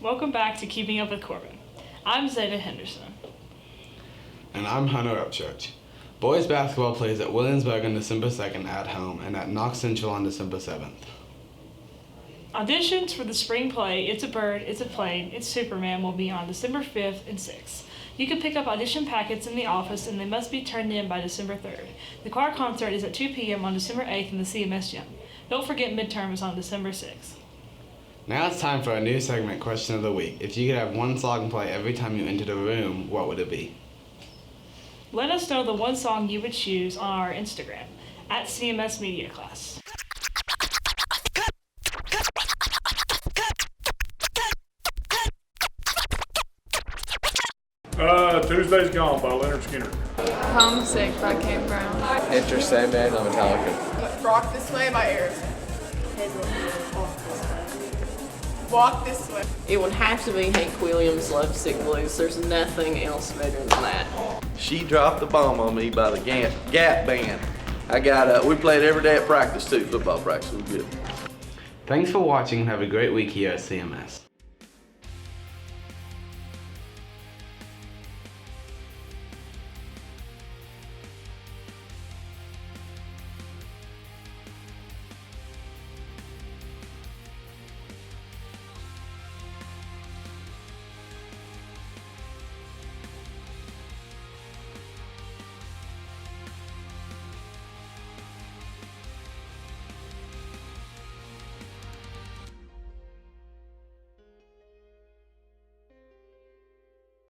Welcome back to Keeping Up with Corbin. I'm Zada Henderson. And I'm Hunter Upchurch. Boys basketball plays at Williamsburg on December 2nd at home and at Knox Central on December 7th. Auditions for the spring play It's a Bird, It's a Plane, It's Superman will be on December 5th and 6th. You can pick up audition packets in the office and they must be turned in by December 3rd. The choir concert is at 2 p.m. on December 8th in the CMS gym. Don't forget midterm is on December 6th. Now it's time for a new segment, Question of the Week. If you could have one song play every time you entered a room, what would it be? Let us know the one song you would choose on our Instagram, at CMS Media Class. Tuesday's Gone by Leonard Skinner. Homesick by Kate Brown. Enter Sandman by Metallica. Rock This Way by Aerosmith. Walk This Way. It would have to be Hank Williams' Love Sick Blues. There's nothing else better than that. She Dropped the Bomb on Me by the Gap Band. We played every day at practice too, football practice. It was good. Thanks for watching and have a great week here at CMS.